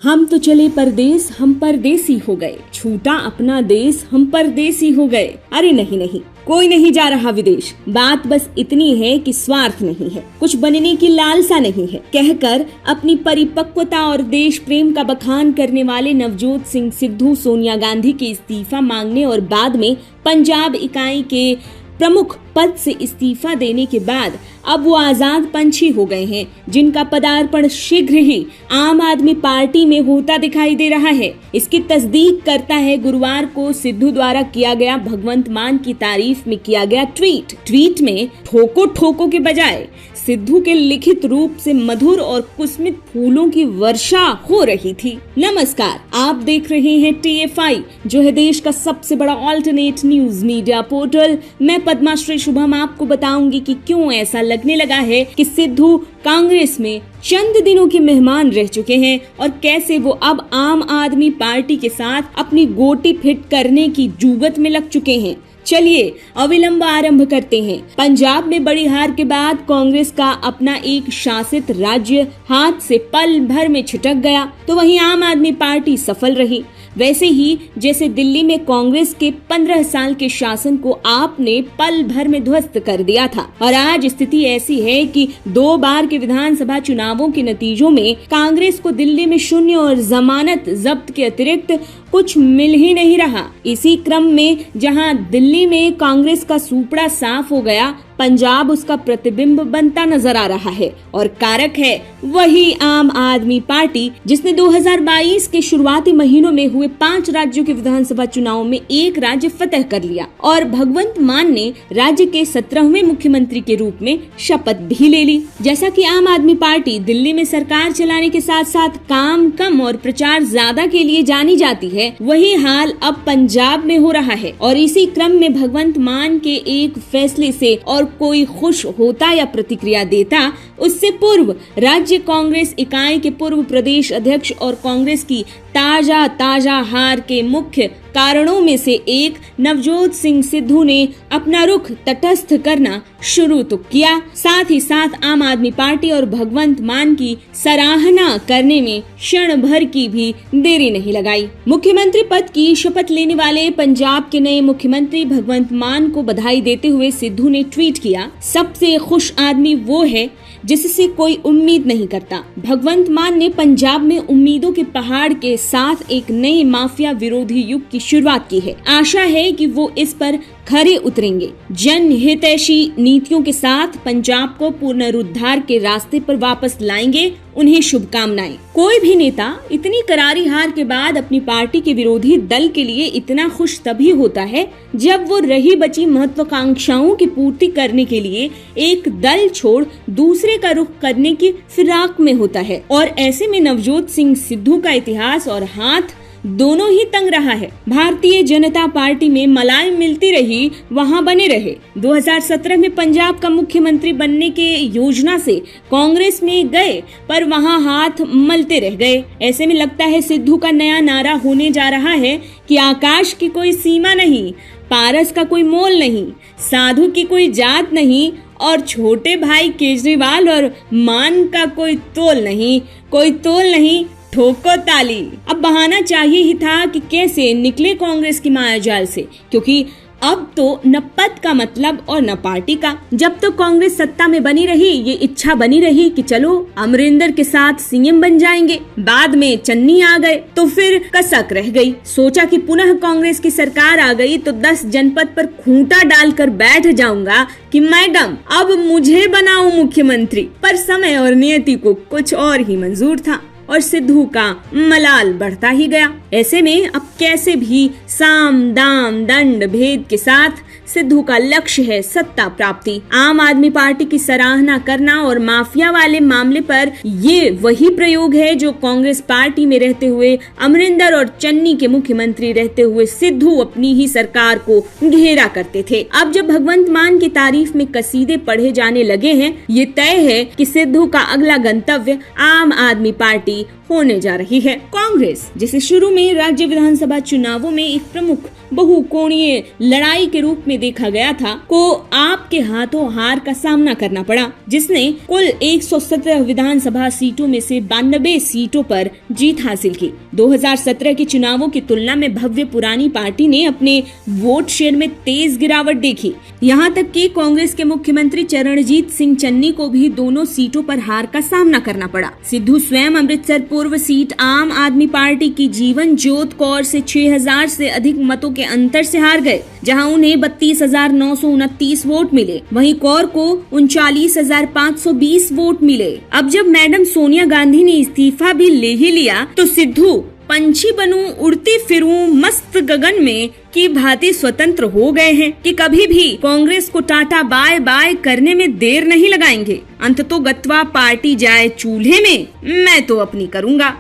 हम तो चले परदेस, हम परदेसी हो गए, छूटा अपना देश, हम परदेसी हो गए। अरे नहीं नहीं, कोई नहीं जा रहा विदेश। बात बस इतनी है कि स्वार्थ नहीं है, कुछ बनने की लालसा नहीं है, कहकर अपनी परिपक्वता और देश प्रेम का बखान करने वाले नवजोत सिंह सिद्धू सोनिया गांधी के इस्तीफा मांगने और बाद में पंजाब इकाई के प्रमुख पद से इस्तीफा देने के बाद अब वो आजाद पंछी हो गए हैं, जिनका पदार्पण शीघ्र ही आम आदमी पार्टी में होता दिखाई दे रहा है। इसकी तस्दीक करता है गुरुवार को सिद्धू द्वारा किया गया भगवंत मान की तारीफ में किया गया ट्वीट में ठोको ठोको के बजाय सिद्धू के लिखित रूप से मधुर और कुसुमित फूलों की वर्षा हो रही थी। नमस्कार, आप देख रहे हैं TFI, जो है देश का सबसे बड़ा ऑल्टरनेट न्यूज मीडिया पोर्टल। मैं पद्माश्री शुभम आपको बताऊंगी कि क्यों ऐसा लगने लगा है कि सिद्धू कांग्रेस में चंद दिनों के मेहमान रह चुके हैं और कैसे वो अब आम आदमी पार्टी के साथ अपनी गोटी फिट करने की जुगत में लग चुके हैं। चलिए अविलंब आरंभ करते हैं। पंजाब में बड़ी हार के बाद कांग्रेस का अपना एक शासित राज्य हाथ से पल भर में छिटक गया, तो वहीं आम आदमी पार्टी सफल रही। वैसे ही जैसे दिल्ली में कांग्रेस के 15 साल के शासन को आपने पल भर में ध्वस्त कर दिया था, और आज स्थिति ऐसी है कि 2 बार के विधानसभा चुनावों के नतीजों में कांग्रेस को दिल्ली में शून्य और जमानत जब्त के अतिरिक्त कुछ मिल ही नहीं रहा। इसी क्रम में जहां दिल्ली में कांग्रेस का सूपड़ा साफ हो गया, पंजाब उसका प्रतिबिंब बनता नजर आ रहा है, और कारक है वही आम आदमी पार्टी, जिसने 2022 के शुरुआती महीनों में हुए 5 राज्यों के विधानसभा चुनाव में एक राज्य फतह कर लिया और भगवंत मान ने राज्य के 17वें मुख्यमंत्री के रूप में शपथ भी ले ली। जैसा कि आम आदमी पार्टी दिल्ली में सरकार चलाने के साथ साथ काम कम और प्रचार ज्यादा के लिए जानी जाती है, वही हाल अब पंजाब में हो रहा है। और इसी क्रम में भगवंत मान के एक फैसले से और कोई खुश होता या प्रतिक्रिया देता, उससे पूर्व राज्य कांग्रेस इकाई के पूर्व प्रदेश अध्यक्ष और कांग्रेस की ताजा हार के मुख्य कारणों में से एक नवजोत सिंह सिद्धू ने अपना रुख तटस्थ करना शुरू तो किया, साथ ही साथ आम आदमी पार्टी और भगवंत मान की सराहना करने में क्षण भर की भी देरी नहीं लगाई। मुख्यमंत्री पद की शपथ लेने वाले पंजाब के नए मुख्यमंत्री भगवंत मान को बधाई देते हुए सिद्धू ने ट्वीट किया, सबसे खुश आदमी वो है जिससे कोई उम्मीद नहीं करता। भगवंत मान ने पंजाब में उम्मीदों के पहाड़ के साथ एक नई माफिया विरोधी युग की शुरुआत की है। आशा है कि वो इस पर खरे उतरेंगे। जन हितैषी नीतियों के साथ पंजाब को पुनरुद्धार के रास्ते पर वापस लाएंगे। उन्हें शुभकामनाएं। कोई भी नेता इतनी करारी हार के बाद अपनी पार्टी के विरोधी दल के लिए इतना खुश तभी होता है जब वो रही बची महत्वाकांक्षाओं की पूर्ति करने के लिए एक दल छोड़ दूसरे का रुख करने की फिराक में होता है। और ऐसे में नवजोत सिंह सिद्धू का इतिहास और हाथ दोनों ही तंग रहा है। भारतीय जनता पार्टी में मलाई मिलती रही, वहां बने रहे। 2017 में पंजाब का मुख्यमंत्री बनने के योजना से कांग्रेस में गए, पर वहां हाथ मलते रह गए। ऐसे में लगता है सिद्धू का नया नारा होने जा रहा है कि आकाश की कोई सीमा नहीं, पारस का कोई मोल नहीं, साधु की कोई जात नहीं, और छोटे भाई केजरीवाल और मान का कोई तोल नहीं, ठोको ताली। अब बहाना चाहिए ही था कि कैसे निकले कांग्रेस की मायाजाल से, क्योंकि अब तो न पद का मतलब और न पार्टी का। जब तो कांग्रेस सत्ता में बनी रही, ये इच्छा बनी रही कि चलो अमरिंदर के साथ सीएम बन जाएंगे। बाद में चन्नी आ गए तो फिर कसक रह गई। सोचा कि पुनः कांग्रेस की सरकार आ गई तो 10 जनपद पर खूंटा डालकर बैठ जाऊंगा कि मैडम अब मुझे बनाओ मुख्यमंत्री। पर समय और नियति को कुछ और ही मंजूर था और सिद्धू का मलाल बढ़ता ही गया। ऐसे में अब कैसे भी साम दाम दंड भेद के साथ सिद्धू का लक्ष्य है सत्ता प्राप्ति। आम आदमी पार्टी की सराहना करना और माफिया वाले मामले पर ये वही प्रयोग है जो कांग्रेस पार्टी में रहते हुए अमरिंदर और चन्नी के मुख्यमंत्री रहते हुए सिद्धू अपनी ही सरकार को घेरा करते थे। अब जब भगवंत मान की तारीफ में कसीदे पढ़े जाने लगे हैं, ये तय है कि सिद्धू का अगला गंतव्य आम आदमी पार्टी होने जा रही है। कांग्रेस, जिसे शुरू में राज्य विधानसभा चुनावों में एक प्रमुख बहुकोणीय लड़ाई के रूप में देखा गया था, को आपके हाथों हार का सामना करना पड़ा, जिसने कुल 117 विधानसभा सीटों में से 92 सीटों पर जीत हासिल की। 2017 के चुनावों की तुलना में भव्य पुरानी पार्टी ने अपने वोट शेयर में तेज गिरावट देखी। यहाँ तक कि कांग्रेस के मुख्यमंत्री चरणजीत सिंह चन्नी को भी दोनों सीटों पर हार का सामना करना पड़ा। सिद्धू स्वयं अमृतसर पूर्व सीट आम आदमी पार्टी की जीवन ज्योत कौर से 6000 से अधिक मतों के अंतर से हार गए, जहां उन्हें 32,929 वोट मिले। वहीं कौर को 39,520 वोट मिले। अब जब मैडम सोनिया गांधी ने इस्तीफा भी ले ही लिया, तो सिद्धू पंछी बनूं उड़ती फिरूं मस्त गगन में की भांति स्वतंत्र हो गए हैं कि कभी भी कांग्रेस को टाटा बाय बाय करने में देर नहीं लगाएंगे। अंततोगत्वा पार्टी जाए चूल्हे में, मैं तो अपनी करूंगा।